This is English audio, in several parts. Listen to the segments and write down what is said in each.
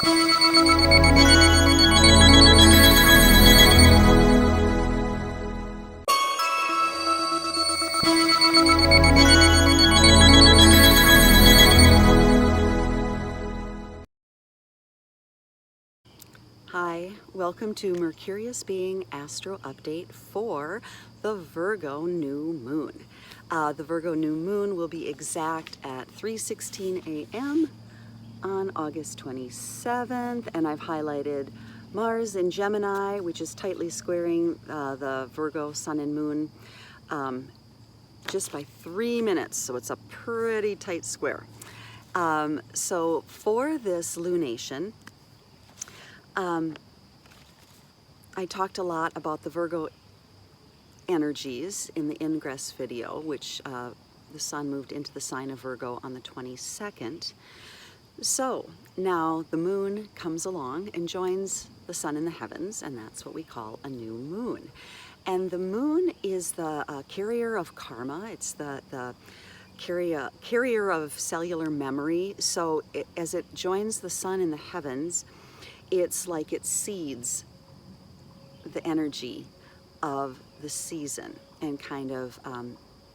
Hi, welcome to Mercurius Being Astro Update for the Virgo New Moon. The Virgo New Moon will be exact at 3:16 a.m. on August 27th, and I've highlighted Mars in Gemini, which is tightly squaring the Virgo Sun and Moon just by 3 minutes, so it's a pretty tight square. So for this lunation, I talked a lot about the Virgo energies in the ingress video, which the sun moved into the sign of Virgo on the 22nd. So now the moon comes along and joins the sun in the heavens, and that's what we call a new moon. And the moon is the carrier of karma. It's the carrier of cellular memory. So as it joins the sun in the heavens, it's like it seeds the energy of the season and kind of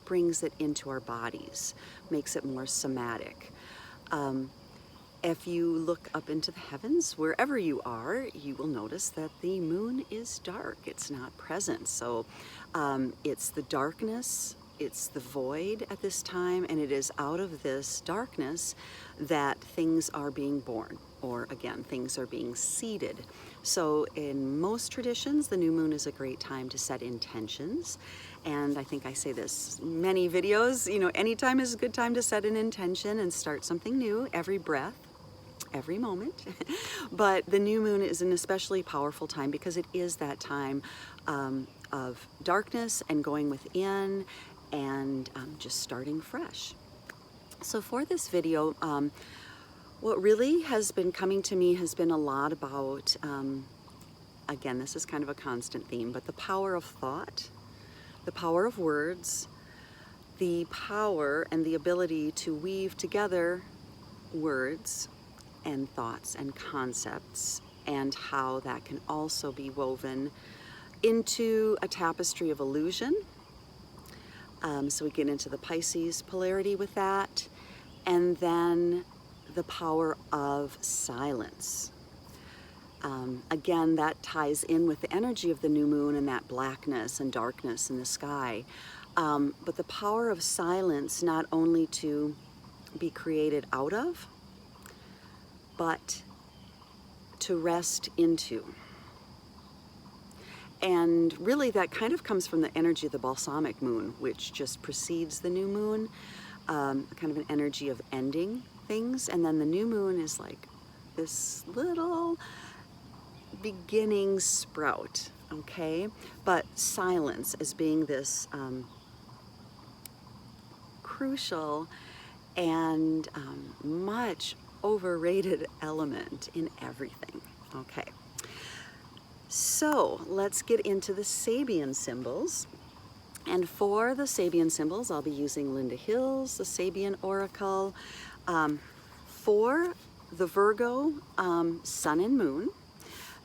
brings it into our bodies, makes it more somatic. If you look up into the heavens, wherever you are, you will notice that the moon is dark. It's not present. So it's the darkness, it's the void at this time, and it is out of this darkness that things are being born, or again, things are being seeded. So in most traditions, the new moon is a great time to set intentions. And I think I say this in many videos, you know, any time is a good time to set an intention and start something new, every breath, every moment. But the new moon is an especially powerful time because it is that time of darkness and going within and just starting fresh. So for this video, what really has been coming to me has been a lot about, again, this is kind of a constant theme, but the power of thought, the power of words, the power and the ability to weave together words and thoughts and concepts, and how that can also be woven into a tapestry of illusion. So we get into the Pisces polarity with that, and then the power of silence. Again, that ties in with the energy of the new moon and that blackness and darkness in the sky. But the power of silence, not only to be created out of, but to rest into. And really that kind of comes from the energy of the balsamic moon, which just precedes the new moon, kind of an energy of ending things. And then the new moon is like this little beginning sprout, okay? But silence as being this crucial and much overrated element in everything, okay? So let's get into the Sabian symbols. And for the Sabian symbols, I'll be using Lynda Hill's, the Sabian Oracle. For the Virgo Sun and Moon,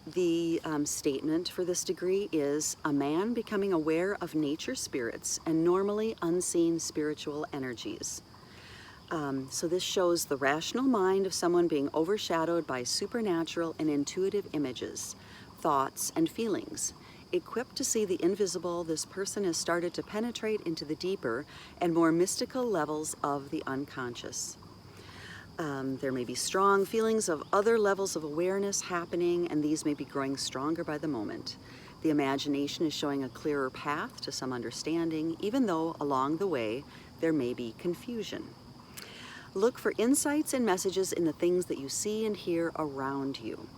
the statement for this degree is a man becoming aware of nature spirits and normally unseen spiritual energies. So this shows the rational mind of someone being overshadowed by supernatural and intuitive images, thoughts, and feelings. Equipped to see the invisible, this person has started to penetrate into the deeper and more mystical levels of the unconscious. There may be strong feelings of other levels of awareness happening, and these may be growing stronger by the moment. The imagination is showing a clearer path to some understanding, even though along the way there may be confusion. Look for insights and messages in the things that you see and hear around you.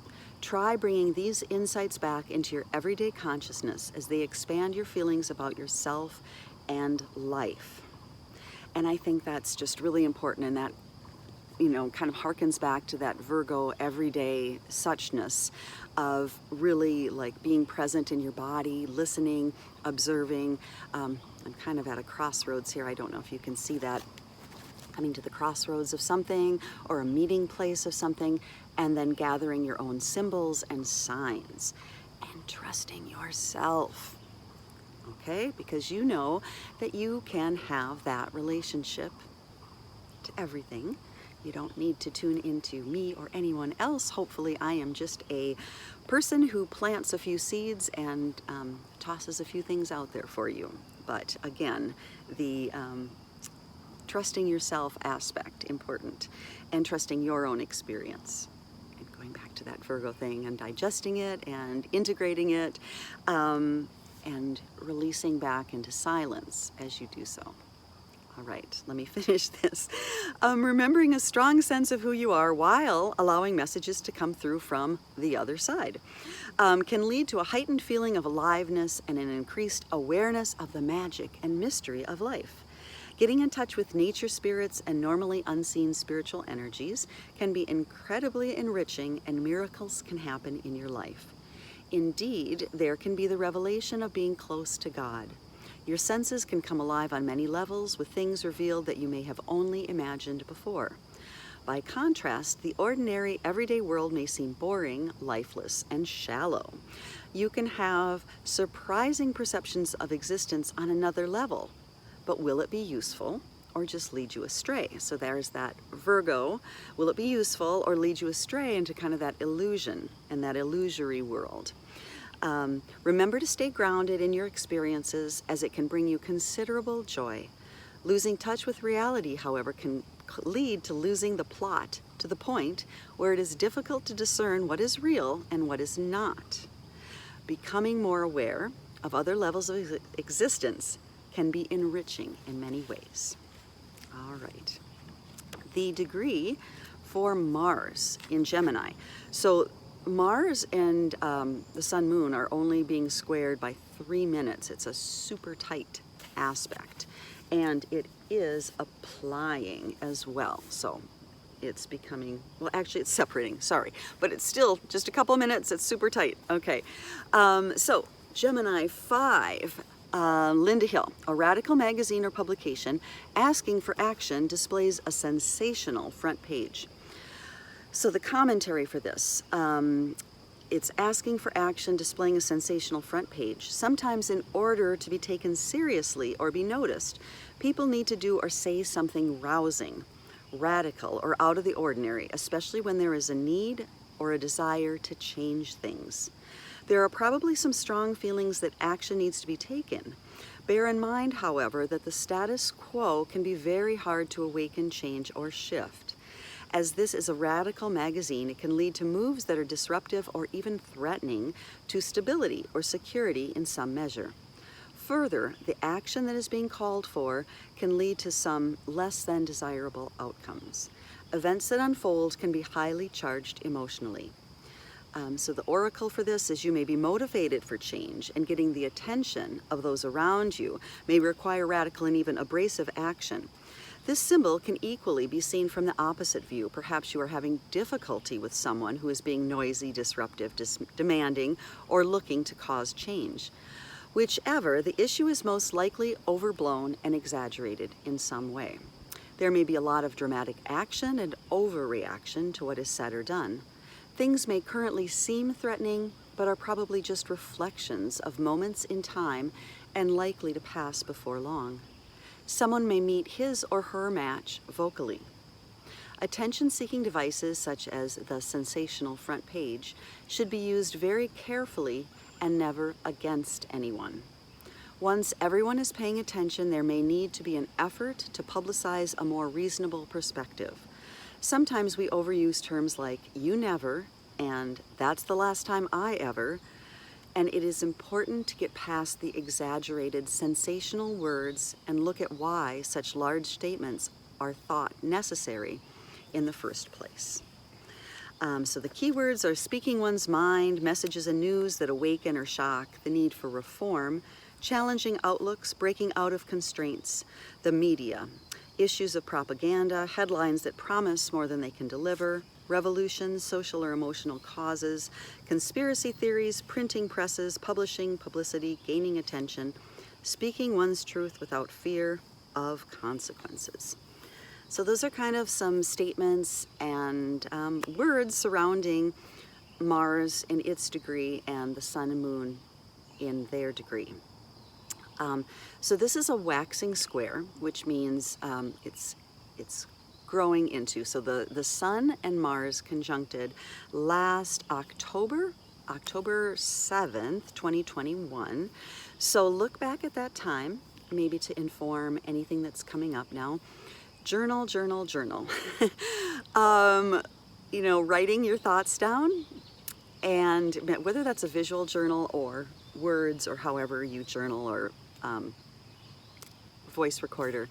Try bringing these insights back into your everyday consciousness as they expand your feelings about yourself and life. And I think that's just really important, and that, you know, kind of harkens back to that Virgo everyday suchness of really like being present in your body, listening, observing. I'm kind of at a crossroads here. I don't know if you can see that. coming to the crossroads of something or a meeting place of something, and then gathering your own symbols and signs and trusting yourself. Okay, because you know that you can have that relationship to everything. You don't need to tune into me or anyone else. Hopefully I am just a person who plants a few seeds and tosses a few things out there for you. But again, the trusting yourself aspect, important, and trusting your own experience. And going back to that Virgo thing and digesting it and integrating it, and releasing back into silence as you do so. All right, let me finish this. Remembering a strong sense of who you are while allowing messages to come through from the other side can lead to a heightened feeling of aliveness and an increased awareness of the magic and mystery of life. Getting in touch with nature spirits and normally unseen spiritual energies can be incredibly enriching, and miracles can happen in your life. Indeed, there can be the revelation of being close to God. Your senses can come alive on many levels, with things revealed that you may have only imagined before. By contrast, the ordinary, everyday world may seem boring, lifeless, and shallow. You can have surprising perceptions of existence on another level, but will it be useful or just lead you astray? So there's that Virgo. Will it be useful or lead you astray into kind of that illusion and that illusory world? Remember to stay grounded in your experiences, as it can bring you considerable joy. Losing touch with reality, however, can lead to losing the plot to the point where it is difficult to discern what is real and what is not. Becoming more aware of other levels of existence can be enriching in many ways. All right. The degree for Mars in Gemini. So Mars and the Sun Moon are only being squared by 3 minutes. It's a super tight aspect, and it is applying as well. So it's becoming, well, actually it's separating, sorry, but it's still just a couple minutes. It's super tight. Okay. So Gemini 5, Lynda Hill, a radical magazine or publication asking for action, displays a sensational front page. So the commentary for this, it's asking for action, displaying a sensational front page. Sometimes in order to be taken seriously or be noticed, people need to do or say something rousing, radical, or out of the ordinary, especially when there is a need or a desire to change things. There are probably some strong feelings that action needs to be taken. Bear in mind, however, that the status quo can be very hard to awaken, change, or shift. As this is a radical magazine, it can lead to moves that are disruptive or even threatening to stability or security in some measure. Further, the action that is being called for can lead to some less than desirable outcomes. Events that unfold can be highly charged emotionally. So the oracle for this is you may be motivated for change, and getting the attention of those around you may require radical and even abrasive action. This symbol can equally be seen from the opposite view. Perhaps you are having difficulty with someone who is being noisy, disruptive, demanding, or looking to cause change. Whichever, the issue is most likely overblown and exaggerated in some way. There may be a lot of dramatic action and overreaction to what is said or done. Things may currently seem threatening, but are probably just reflections of moments in time and likely to pass before long. Someone may meet his or her match vocally. Attention-seeking devices such as the sensational front page should be used very carefully and never against anyone. Once everyone is paying attention, there may need to be an effort to publicize a more reasonable perspective. Sometimes we overuse terms like "you never" and "that's the last time I ever," and it is important to get past the exaggerated, sensational words and look at why such large statements are thought necessary in the first place. So the keywords are speaking one's mind, messages and news that awaken or shock, the need for reform, challenging outlooks, breaking out of constraints, the media, issues of propaganda, headlines that promise more than they can deliver, revolutions, social or emotional causes, conspiracy theories, printing presses, publishing, publicity, gaining attention, speaking one's truth without fear of consequences. So those are kind of some statements and words surrounding Mars in its degree and the Sun and Moon in their degree. So this is a waxing square, which means it's growing into. So the Sun and Mars conjuncted last October 7th, 2021. So look back at that time, maybe to inform anything that's coming up now. Journal, journal, journal. You know, writing your thoughts down, and whether that's a visual journal or words or however you journal, or voice recorder.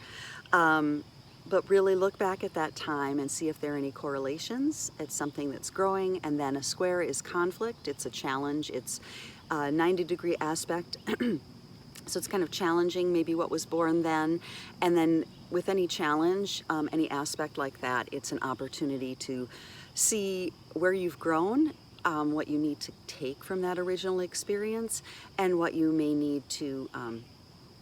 But really look back at that time and see if there are any correlations. It's something that's growing, and then a square is conflict, it's a challenge, it's a 90-degree aspect. So it's kind of challenging maybe what was born then, and then with any challenge, any aspect like that, it's an opportunity to see where you've grown, what you need to take from that original experience, and what you may need to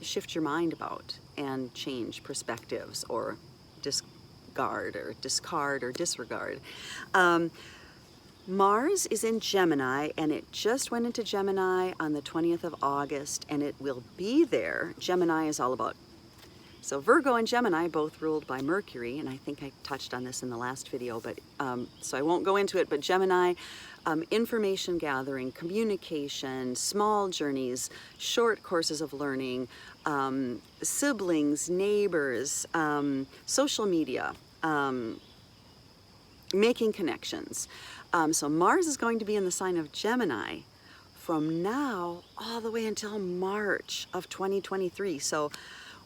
shift your mind about and change perspectives or discard or disregard. Mars is in Gemini, and it just went into Gemini on the 20th of August, and it will be there. Gemini is all about, so Virgo and Gemini both ruled by Mercury, and I think I touched on this in the last video, but so I won't go into it, but Gemini, information gathering, communication, small journeys, short courses of learning, siblings, neighbors, social media, making connections. So Mars is going to be in the sign of Gemini from now all the way until March of 2023. So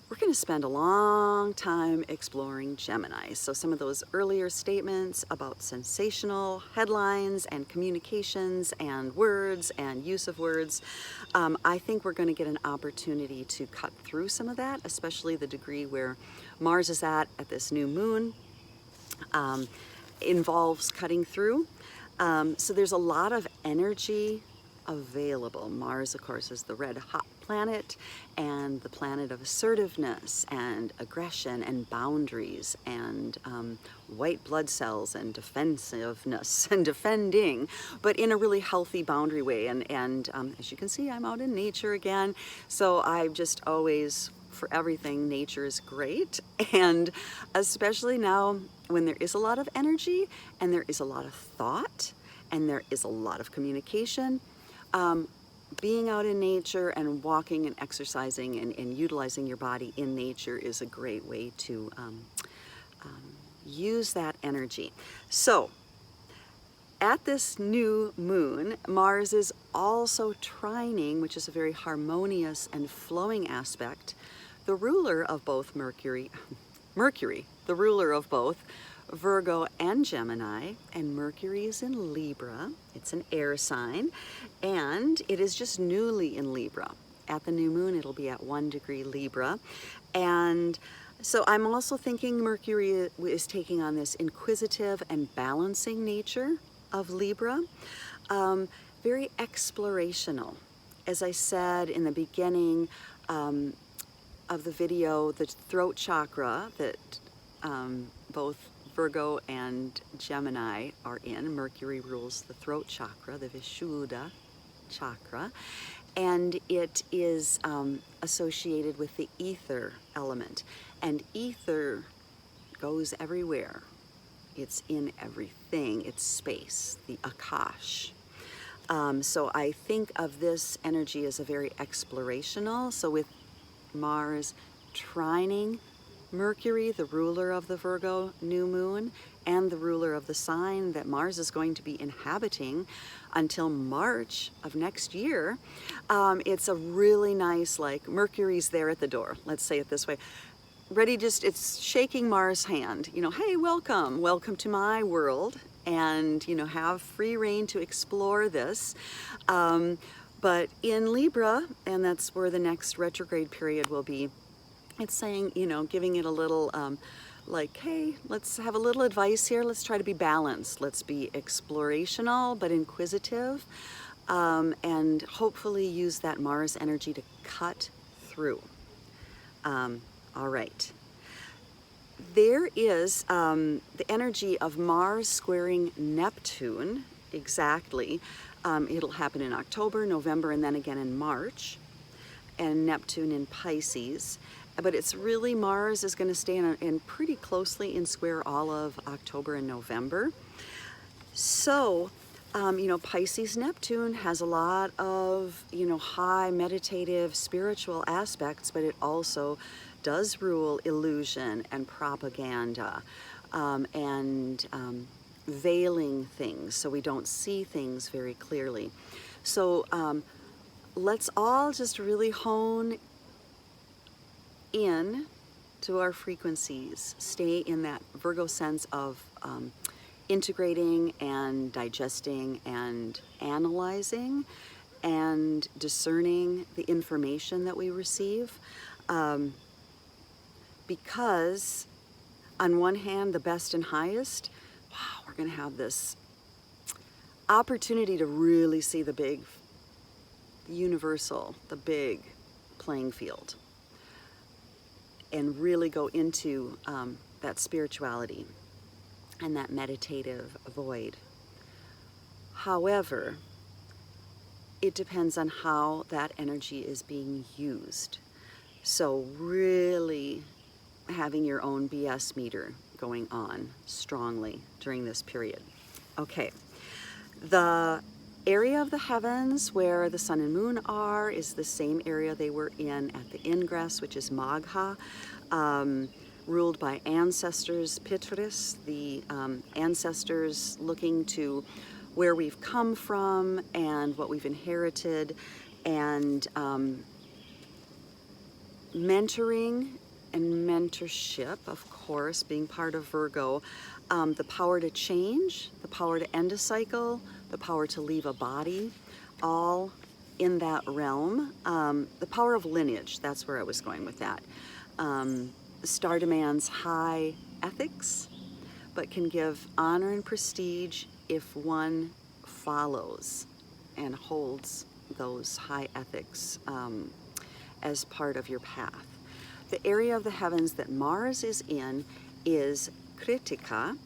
we're going to spend a long time exploring Gemini. So some of those earlier statements about sensational headlines and communications and words and use of words, I think we're going to get an opportunity to cut through some of that, especially the degree where Mars is at this new moon. Involves cutting through. So there's a lot of energy available. Mars, of course, is the red hot planet and the planet of assertiveness and aggression and boundaries and white blood cells and defensiveness and defending, but in a really healthy boundary way. And as you can see, I'm out in nature again. So I've just always, for everything, nature is great. And especially now when there is a lot of energy and there is a lot of thought and there is a lot of communication, being out in nature and walking and exercising and utilizing your body in nature is a great way to use that energy. So at this new moon, Mars is also trining, which is a very harmonious and flowing aspect, the ruler of both Mercury, the ruler of both Virgo and Gemini, and Mercury is in Libra. It's an air sign, and it is just newly in Libra. At the new moon, it'll be at 1 degree Libra. And so I'm also thinking Mercury is taking on this inquisitive and balancing nature of Libra, very explorational. As I said in the beginning of the video, the throat chakra that both Virgo and Gemini are in. Mercury rules the throat chakra, the Vishuddha chakra, and it is associated with the ether element. And ether goes everywhere. It's in everything. It's space, the Akash. So I think of this energy as a very explorational. So with Mars trining Mercury, the ruler of the Virgo new moon, and the ruler of the sign that Mars is going to be inhabiting until March of next year, it's a really nice, like, Mercury's there at the door, let's say it this way. Ready, it's shaking Mars' hand, you know, hey, welcome to my world, and, you know, have free reign to explore this. But in Libra, and that's where the next retrograde period will be, it's saying, you know, giving it a little, like, hey, let's have a little advice here. Let's try to be balanced. Let's be explorational, but inquisitive, and hopefully use that Mars energy to cut through. All right. there is the energy of Mars squaring Neptune, exactly. It'll happen in October, November, and then again in March, and Neptune in Pisces. But it's really, Mars is going to stay in pretty closely in square all of October and November. So, you know, Pisces Neptune has a lot of, you know, high meditative spiritual aspects, but it also does rule illusion and propaganda, and veiling things so we don't see things very clearly. So let's all just really hone in to our frequencies, stay in that Virgo sense of integrating and digesting and analyzing and discerning the information that we receive, because on one hand, the best and highest, wow, we're going to have this opportunity to really see the big universal, the big playing field, and really go into that spirituality and that meditative void. However, it depends on how that energy is being used. So really having your own BS meter going on strongly during this period. Okay, the area of the heavens where the sun and moon are is the same area they were in at the ingress, which is Magha, ruled by ancestors, Pitris, the ancestors looking to where we've come from and what we've inherited, and mentoring and mentorship, of course, being part of Virgo, the power to change, the power to end a cycle, the power to leave a body, all in that realm. The power of lineage, that's where I was going with that. Star demands high ethics, but can give honor and prestige if one follows and holds those high ethics as part of your path. The area of the heavens that Mars is in is Trypticha,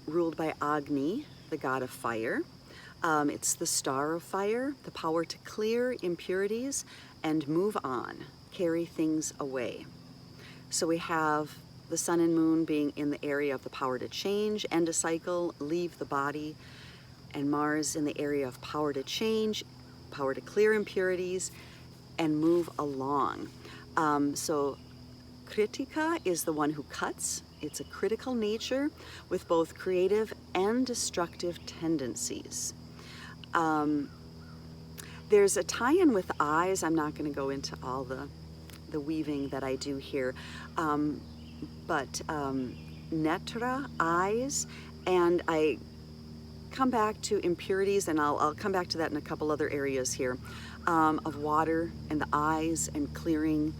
ruled by Agni, the god of fire. It's the star of fire, the power to clear impurities and move on, carry things away. So we have the sun and moon being in the area of the power to change, end a cycle, leave the body, and Mars in the area of power to change, power to clear impurities, and move along. So Trypticha is the one who cuts. It's a critical nature with both creative and destructive tendencies. There's a tie-in with eyes. I'm not going to go into all the weaving that I do here, but netra, eyes, and I come back to impurities, and I'll come back to that in a couple other areas here, of water and the eyes and clearing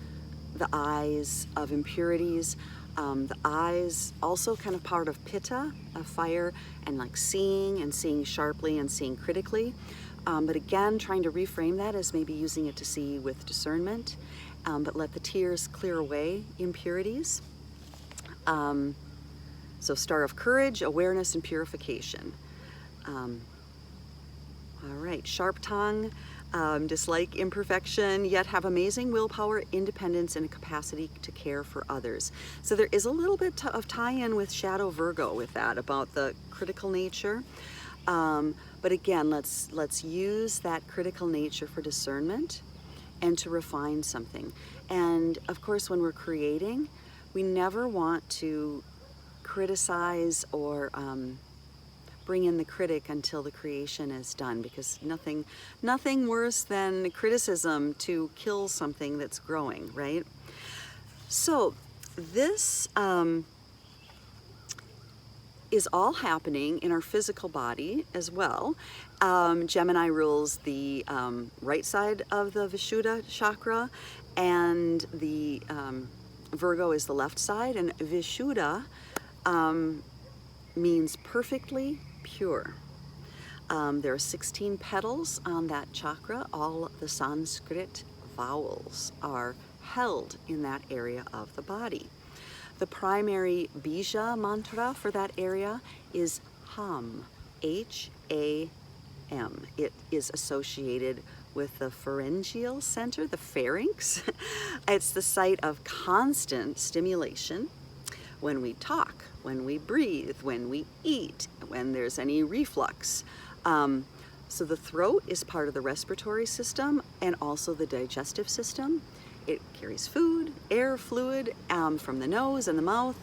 the eyes of impurities. The eyes also kind of part of pitta, of fire, and like seeing sharply and seeing critically. But again, trying to reframe that as maybe using it to see with discernment, but let the tears clear away impurities. So star of courage, awareness, and purification. All right, sharp tongue, dislike imperfection, yet have amazing willpower, independence, and a capacity to care for others. So there is a little bit of tie-in with Shadow Virgo with that, about the critical nature. But again, let's use that critical nature for discernment and to refine something. And of course, when we're creating, we never want to criticize or bring in the critic until the creation is done, because nothing worse than criticism to kill something that's growing, right? So this is all happening in our physical body as well. Gemini rules the right side of the Vishuddha chakra, and the Virgo is the left side, and Vishuddha means perfectly pure. There are 16 petals on that chakra. All the Sanskrit vowels are held in that area of the body. The primary bija mantra for that area is Ham, H-A-M. It is associated with the pharyngeal center, the pharynx. It's the site of constant stimulation when we talk, when we breathe, when we eat, when there's any reflux. So the throat is part of the respiratory system and also the digestive system. It carries food, air, fluid from the nose and the mouth.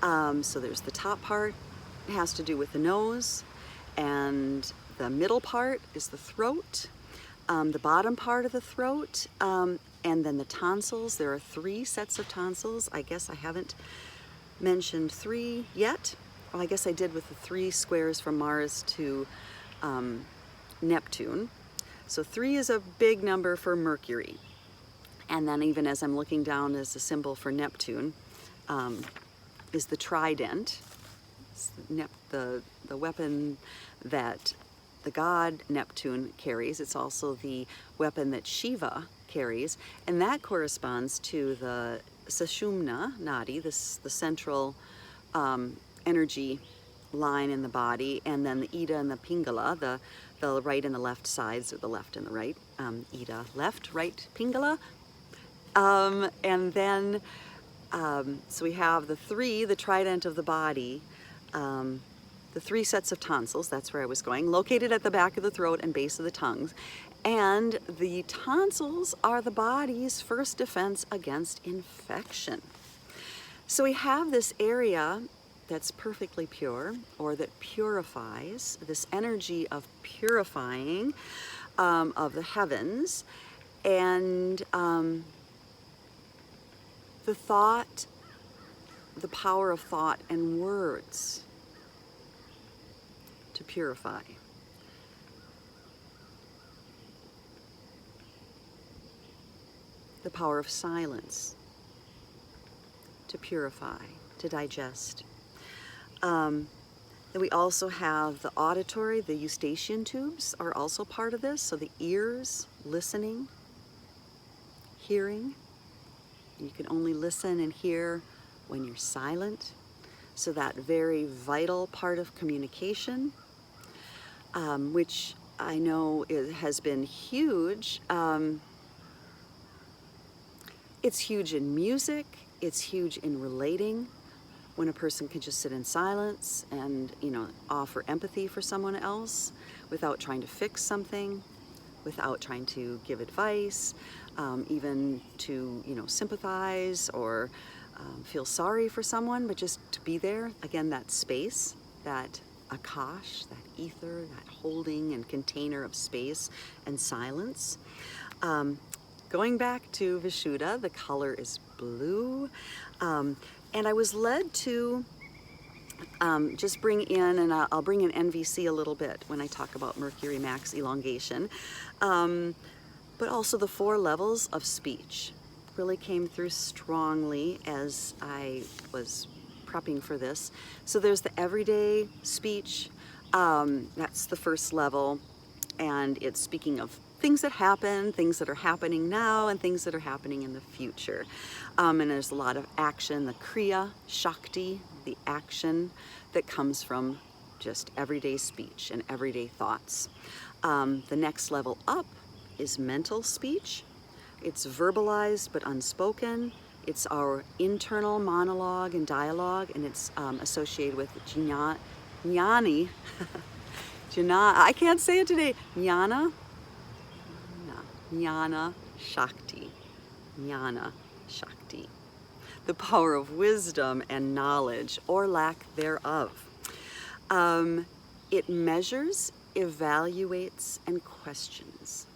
So there's the top part, it has to do with the nose, and the middle part is the throat, the bottom part of the throat, and then the tonsils. There are 3 sets of tonsils. I guess I haven't mentioned 3 yet. Well, I guess I did with the 3 squares from Mars to Neptune. So 3 is a big number for Mercury. And then even as I'm looking down as a symbol for Neptune, is the trident. It's the weapon that the god Neptune carries. It's also the weapon that Shiva carries, and that corresponds to the Sushumna Nadi, the central energy line in the body, and then the Ida and the Pingala, the right and the left sides, or the left and the right. Ida left, right Pingala. And then, so we have the trident of the body, the 3 sets of tonsils, that's where I was going, located at the back of the throat and base of the tongues. And the tonsils are the body's first defense against infection. So we have this area that's perfectly pure, or that purifies, this energy of purifying of the heavens, and the thought, the power of thought and words to purify. The power of silence to purify, to digest. Then we also have the auditory, the eustachian tubes are also part of this. So the ears, listening, hearing. You can only listen and hear when you're silent. So that very vital part of communication, which I know has been huge. It's huge in music, it's huge in relating, when a person can just sit in silence and, offer empathy for someone else without trying to fix something, without trying to give advice, even to, sympathize or feel sorry for someone, but just to be there. Again, that space, that akash, that ether, that holding and container of space and silence. Going back to Vishuddha, the color is blue. And I was led to just bring in, and I'll bring in NVC a little bit when I talk about Mercury max elongation, but also the 4 levels of speech really came through strongly as I was prepping for this. So there's the everyday speech, that's the first level, and it's speaking of things that happen, things that are happening now, and things that are happening in the future. And there's a lot of action, the Kriya, Shakti, the action that comes from just everyday speech and everyday thoughts. The next level up is mental speech. It's verbalized but unspoken. It's our internal monologue and dialogue, and it's associated with jnani, I can't say it today, jnana Shakti, Jnana Shakti, the power of wisdom and knowledge, or lack thereof. It measures, evaluates, and questions.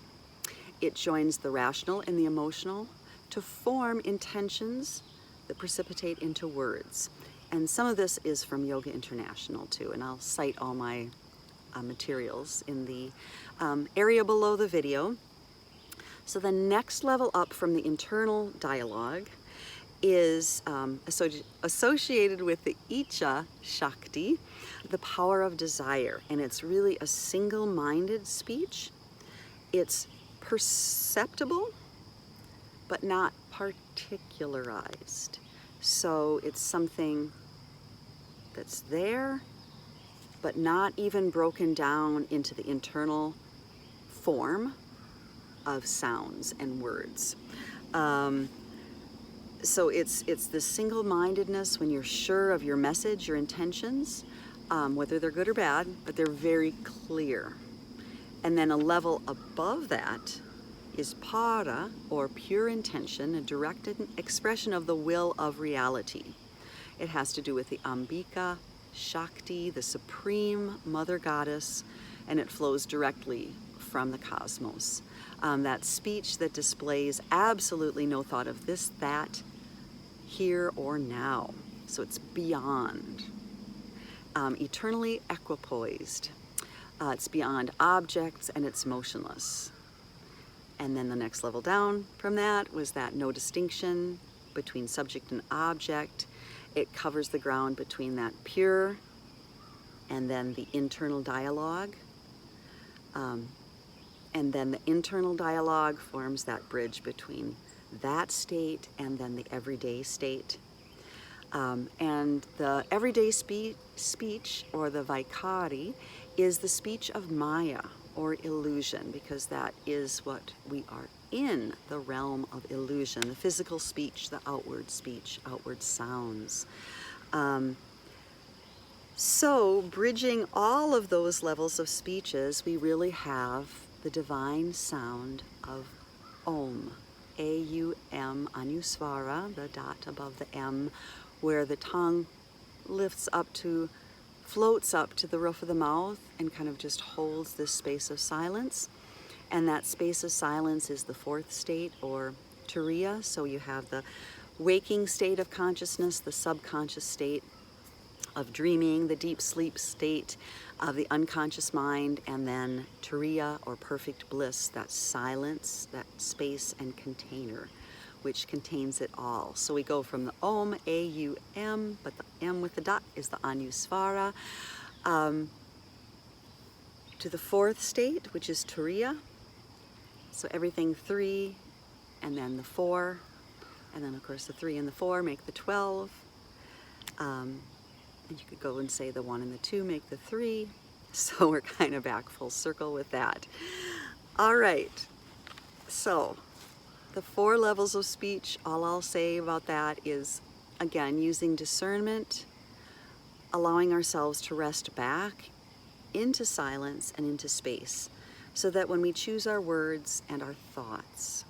It joins the rational and the emotional to form intentions that precipitate into words. And some of this is from Yoga International too, and I'll cite all my materials in the area below the video. So the next level up from the internal dialogue is associated with the Icha Shakti, the power of desire. And it's really a single-minded speech. It's perceptible, but not particularized. So it's something that's there, but not even broken down into the internal form of sounds and words. So it's the single-mindedness when you're sure of your message, your intentions, whether they're good or bad, but they're very clear. And then a level above that is para, or pure intention, a direct expression of the will of reality. It has to do with the Ambika, Shakti, the supreme mother goddess, and it flows directly from the cosmos. That speech that displays absolutely no thought of this, that, here or now. So it's beyond. Eternally equipoised. It's beyond objects and it's motionless. And then the next level down from that was that no distinction between subject and object. It covers the ground between that pure and then the internal dialogue. And then the internal dialogue forms that bridge between that state and then the everyday state. And the everyday speech, or the Vaikari, is the speech of Maya, or illusion, because that is what we are in, the realm of illusion, the physical speech, the speech, outward sounds. So bridging all of those levels of speeches, we really have the divine sound of Om, A-U-M, Anusvara, the dot above the M, where the tongue floats up to the roof of the mouth and kind of just holds this space of silence. And that space of silence is the fourth state, or Turiya. So you have the waking state of consciousness, the subconscious state of dreaming, the deep sleep state of the unconscious mind, and then Turiya, or perfect bliss, that silence, that space and container, which contains it all. So we go from the Om, A-U-M, but the M with the dot is the Anusvara, to the fourth state, which is Turiya. So everything 3, and then the 4, and then of course the 3 and the 4 make the 12. And you could go and say the 1 and the 2 make the 3. So we're kind of back full circle with that. All right, so the 4 levels of speech, all I'll say about that is, again, using discernment, allowing ourselves to rest back into silence and into space, so that when we choose our words and our thoughts,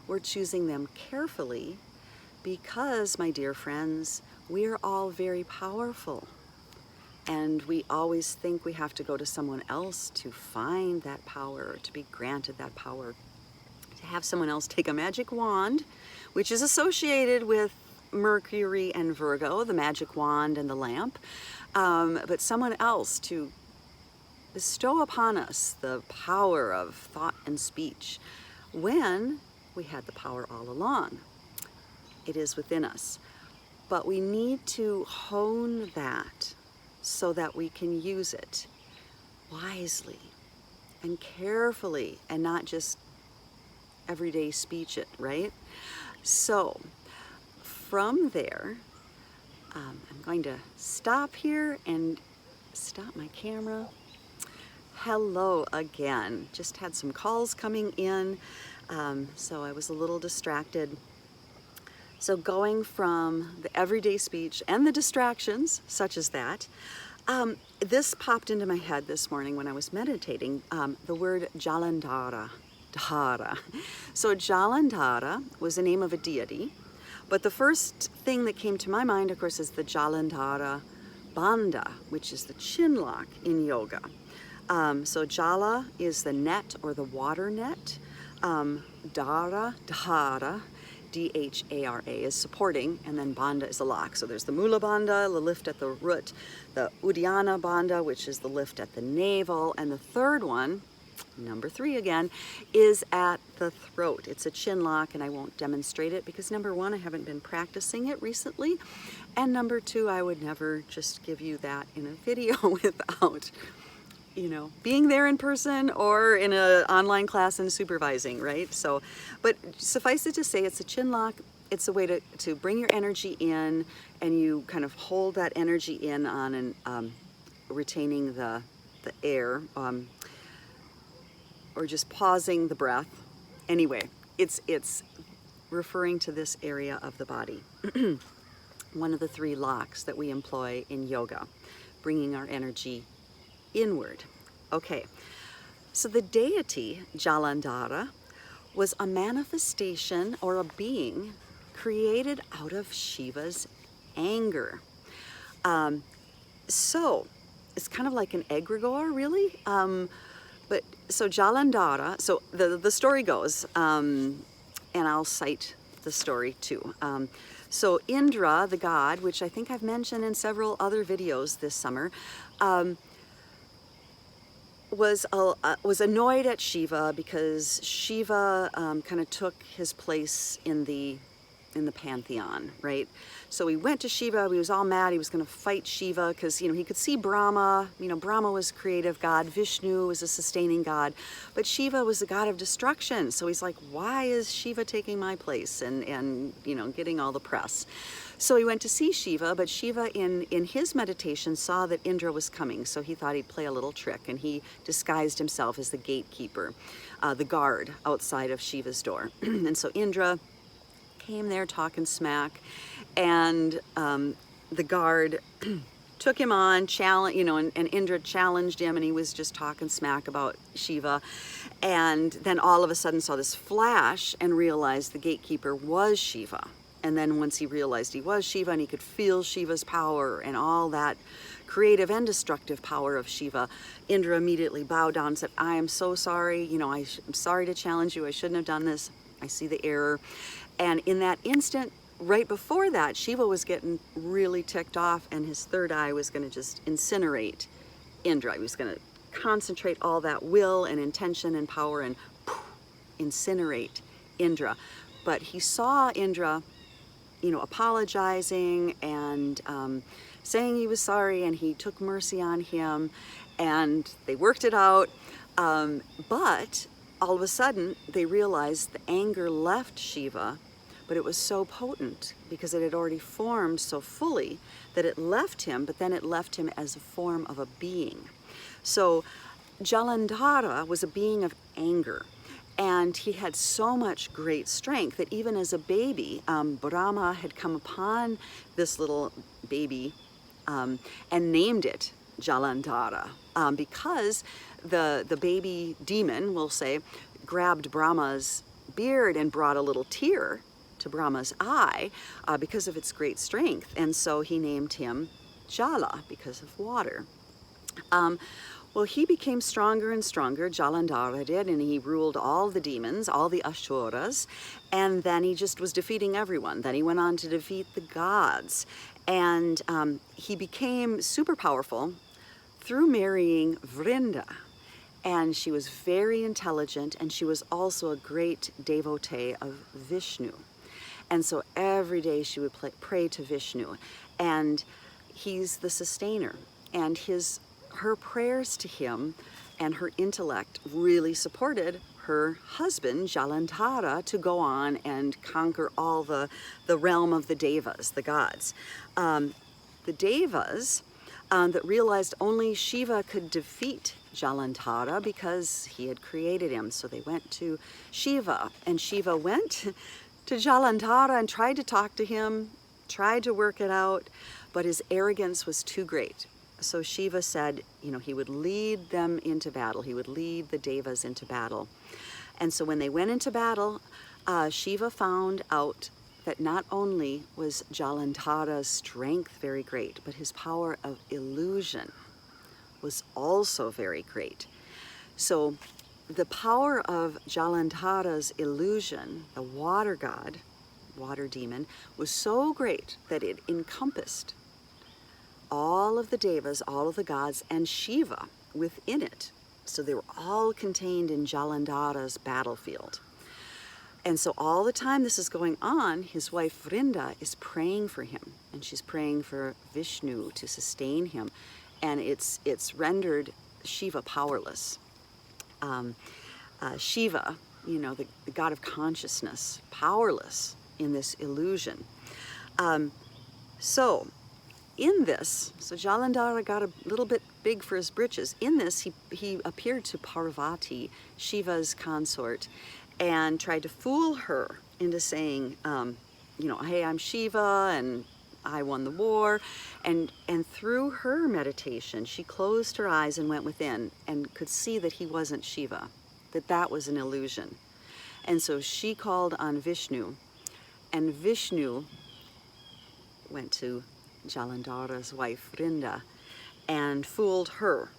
we're choosing them carefully, because, my dear friends, we are all very powerful. And we always think we have to go to someone else to find that power, to be granted that power, to have someone else take a magic wand, which is associated with Mercury and Virgo, the magic wand and the lamp, but someone else to bestow upon us the power of thought and speech, when we had the power all along. It is within us. But we need to hone that so that we can use it wisely and carefully, and not just everyday speech it, right? So from there, I'm going to stop here and stop my camera. Hello again. Just had some calls coming in, so I was a little distracted. So going from the everyday speech and the distractions, such as that, this popped into my head this morning when I was meditating, the word Jalandhara. So Jalandhara was the name of a deity, but the first thing that came to my mind, of course, is the Jalandhara Bandha, which is the chin lock in yoga. So Jala is the net, or the water net. Dhara, D-H-A-R-A, is supporting, and then Bandha is the lock. So there's the Mula Bandha, the lift at the root, the Uddiyana Bandha, which is the lift at the navel, and the third one, number 3 again, is at the throat. It's a chin lock, and I won't demonstrate it because, number 1, I haven't been practicing it recently, and number 2, I would never just give you that in a video without, you know, being there in person or in an online class and supervising, right? So, but suffice it to say, it's a chin lock. it's a way to bring your energy in, and you kind of hold that energy in on and retaining the air, or just pausing the breath. Anyway, it's referring to this area of the body. One of the 3 locks that we employ in yoga, bringing our energy inward. Okay, so the deity Jalandhara was a manifestation or a being created out of Shiva's anger. So it's kind of like an egregore, really. But so Jalandhara, so the story goes, and I'll cite the story too. So Indra, the god, which I think I've mentioned in several other videos this summer, was annoyed at Shiva because Shiva kind of took his place in the pantheon, right? So he went to Shiva, he was all mad, he was going to fight Shiva because, he could see Brahma, Brahma was a creative god, Vishnu was a sustaining god, but Shiva was the god of destruction. So he's like, why is Shiva taking my place and getting all the press? So he went to see Shiva, but Shiva in his meditation saw that Indra was coming, so he thought he'd play a little trick, and he disguised himself as the gatekeeper, the guard outside of Shiva's door. And so Indra came there talking smack, and the guard took him on, and Indra challenged him, and he was just talking smack about Shiva, and then all of a sudden saw this flash and realized the gatekeeper was Shiva. And then once he realized he was Shiva and he could feel Shiva's power and all that creative and destructive power of Shiva, Indra immediately bowed down and said, I am so sorry, I'm sorry to challenge you, I shouldn't have done this, I see the error. And in that instant, right before that, Shiva was getting really ticked off, and his third eye was going to just incinerate Indra. He was going to concentrate all that will and intention and power and poof, incinerate Indra. But he saw Indra, apologizing and saying he was sorry, and he took mercy on him, and they worked it out. But all of a sudden, they realized the anger left Shiva, but it was so potent because it had already formed so fully that it left him, but then it left him as a form of a being. So Jalandhara was a being of anger, and he had so much great strength that even as a baby, Brahma had come upon this little baby and named it Jalandhara, because the baby demon, we'll say, grabbed Brahma's beard and brought a little tear to Brahma's eye because of its great strength. And so he named him Jala, because of water. Well, he became stronger and stronger, Jalandhara did, and he ruled all the demons, all the Asuras, and then he just was defeating everyone. Then he went on to defeat the gods, and he became super powerful through marrying Lynda. And she was very intelligent, and she was also a great devotee of Vishnu. And so every day she would pray to Vishnu, and he's the sustainer, and her prayers to him and her intellect really supported her husband, Jalandhara, to go on and conquer all the realm of the devas, the gods. The devas that realized only Shiva could defeat Jalandhara because he had created him. So they went to Shiva, and Shiva went to Jalandhara and tried to talk to him, tried to work it out, but his arrogance was too great. So Shiva said, he would lead them into battle. He would lead the devas into battle. And so when they went into battle, Shiva found out that not only was Jalandhara's strength very great, but his power of illusion was also very great. So the power of Jalandhara's illusion, the water god, water demon, was so great that it encompassed all of the devas, all of the gods, and Shiva within it. So they were all contained in Jalandhara's battlefield. And so all the time this is going on, his wife Lynda is praying for him, and she's praying for Vishnu to sustain him, and it's rendered Shiva powerless. Shiva, the god of consciousness, powerless in this illusion. So Jalandhara got a little bit big for his britches. In this, he appeared to Parvati, Shiva's consort, and tried to fool her into saying, hey, I'm Shiva, and I won the war. And through her meditation, she closed her eyes and went within and could see that he wasn't Shiva, that was an illusion. And so she called on Vishnu, and Vishnu went to Jalandhara's wife, Lynda, and fooled her,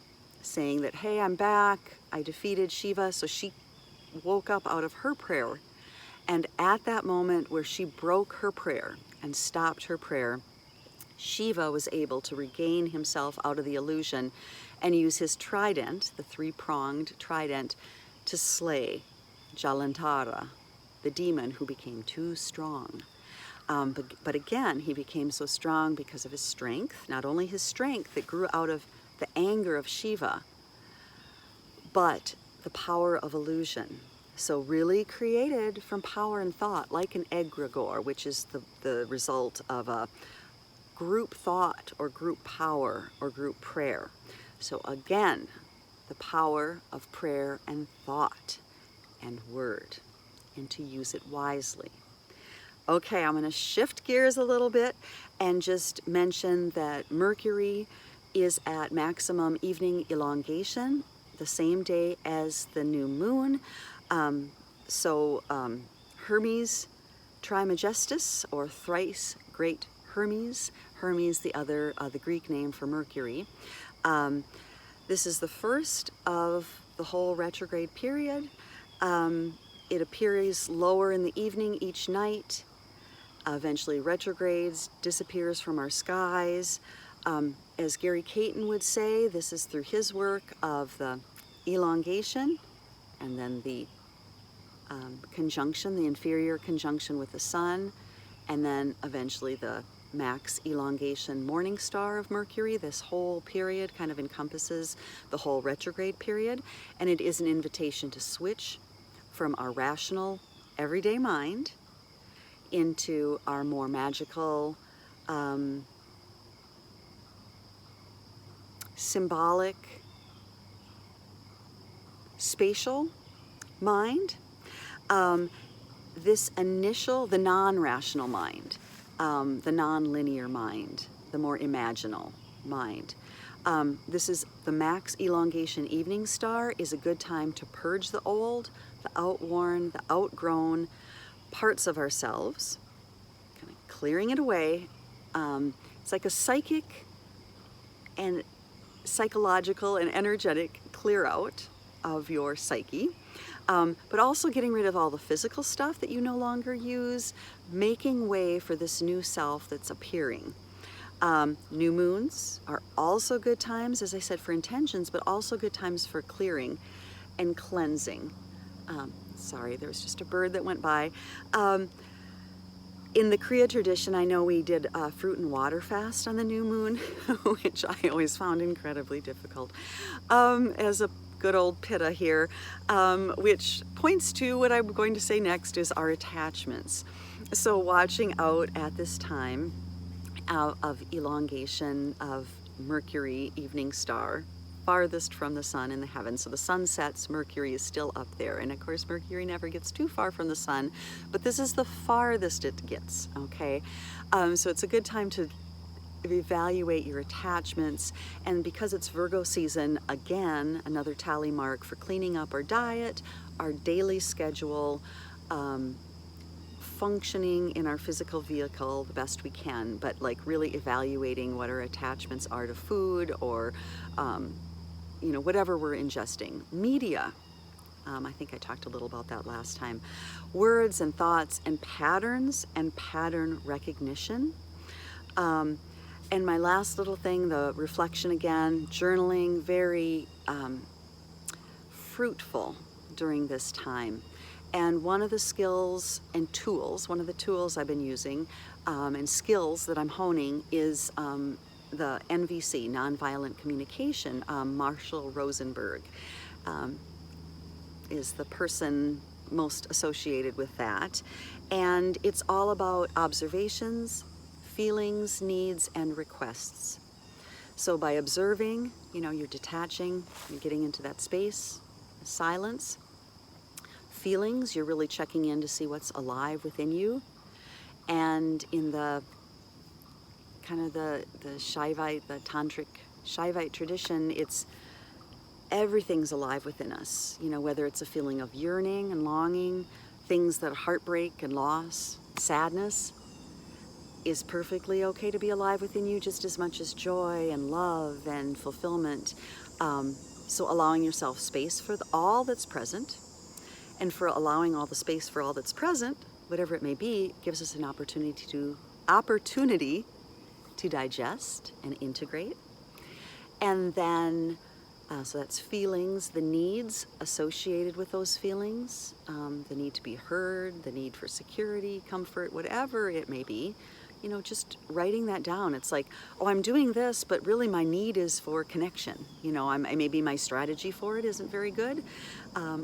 saying that, hey, I'm back, I defeated Shiva. So she woke up out of her prayer, and at that moment where she broke her prayer and stopped her prayer, Shiva was able to regain himself out of the illusion and use his trident, the three-pronged trident, to slay Jalandhara, the demon who became too strong. But again, he became so strong because of his strength, not only his strength that grew out of the anger of Shiva, but the power of illusion. So really created from power and thought, like an egregore, which is the result of a group thought or group power or group prayer. So again, the power of prayer and thought and word, and to use it wisely. Okay, I'm going to shift gears a little bit and just mention that Mercury is at maximum evening elongation the same day as the new moon. Hermes Trismegistus, or thrice great Hermes, the Greek name for Mercury. This is the first of the whole retrograde period. It appears lower in the evening each night, eventually retrogrades, disappears from our skies. As Gary Caton would say, this is through his work of the elongation and then the conjunction, the inferior conjunction with the sun, and then eventually the max elongation morning star of Mercury. This whole period kind of encompasses the whole retrograde period, and it is an invitation to switch from our rational everyday mind into our more magical, symbolic, spatial mind. The non-rational mind, the non-linear mind, the more imaginal mind. This is the max elongation evening star, is a good time to purge the old, the outworn, the outgrown parts of ourselves, kind of clearing it away. It's like a psychic and psychological and energetic clear out of your psyche, but also getting rid of all the physical stuff that you no longer use, making way for this new self that's appearing. New moons are also good times, as I said, for intentions, but also good times for clearing and cleansing. Sorry, there was just a bird that went by. In the Kriya tradition, I know we did a fruit and water fast on the new moon, which I always found incredibly difficult. As a good old pitta here, which points to what I'm going to say next is our attachments. So watching out at this time of elongation of Mercury, evening star, farthest from the sun in the heavens. So the sun sets, Mercury is still up there. And of course, Mercury never gets too far from the sun, but this is the farthest it gets, okay? So it's a good time to evaluate your attachments. And because it's Virgo season, again, another tally mark for cleaning up our diet, our daily schedule, functioning in our physical vehicle the best we can, but like really evaluating what our attachments are to food or whatever we're ingesting. Media, I think I talked a little about that last time. Words and thoughts and patterns and pattern recognition. And my last little thing, the reflection again, journaling, very fruitful during this time. And one of the skills and tools, one of the tools I've been using and skills that I'm honing is the NVC, Nonviolent Communication. Marshall Rosenberg is the person, most associated with that. And it's all about observations, feelings, needs, and requests. So by observing, you're detaching, you're getting into that space, silence. Feelings, you're really checking in to see what's alive within you. And in the kind of the Shaivite, the Tantric Shaivite tradition, it's everything's alive within us, whether it's a feeling of yearning and longing, things that heartbreak and loss, sadness, is perfectly okay to be alive within you just as much as joy and love and fulfillment. So allowing yourself space for all that's present, and for allowing all the space for all that's present, whatever it may be, gives us an opportunity to digest and integrate. And then so that's feelings, the needs associated with those feelings, the need to be heard, the need for security, comfort, whatever it may be, just writing that down. It's like, oh, I'm doing this, but really my need is for connection. Maybe my strategy for it isn't very good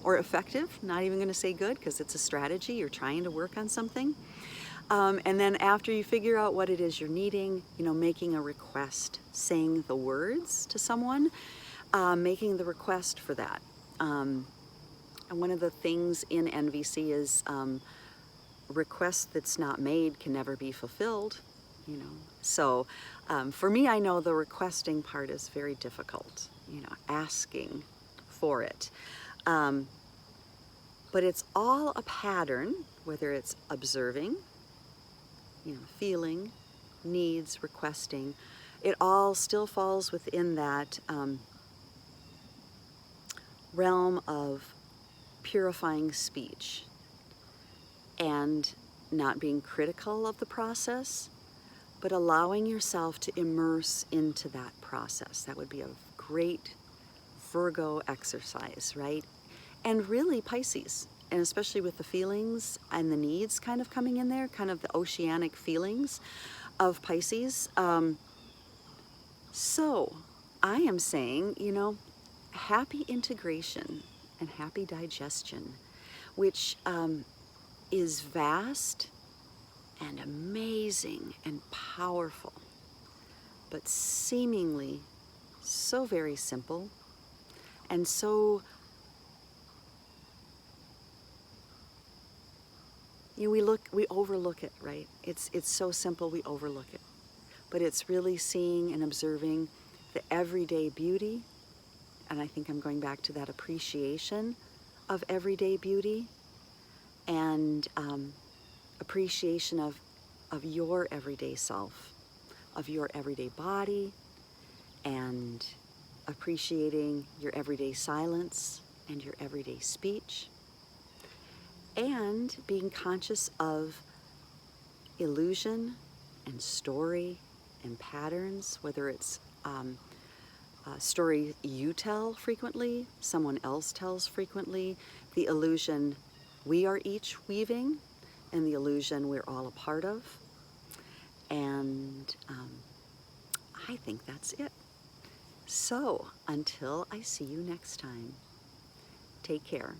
or effective. Not even going to say good, because it's a strategy. You're trying to work on something. And then after you figure out what it is you're needing, making a request, saying the words to someone, making the request for that. And one of the things in NVC is request that's not made can never be fulfilled, So for me, I know the requesting part is very difficult, asking for it. But it's all a pattern, whether it's observing, feeling, needs, requesting, it all still falls within that realm of purifying speech and not being critical of the process, but allowing yourself to immerse into that process. That would be a great Virgo exercise, right? And really Pisces, and especially with the feelings and the needs kind of coming in there, kind of the oceanic feelings of Pisces. So I am saying, happy integration and happy digestion, which is vast and amazing and powerful, but seemingly so very simple and so, we overlook it, right? It's so simple, we overlook it. But it's really seeing and observing the everyday beauty, and I think I'm going back to that appreciation of everyday beauty, and appreciation of your everyday self, of your everyday body, and appreciating your everyday silence and your everyday speech, and being conscious of illusion and story and patterns, whether it's a story you tell frequently, someone else tells frequently, the illusion we are each weaving, and the illusion we're all a part of. And I think that's it. So until I see you next time, take care.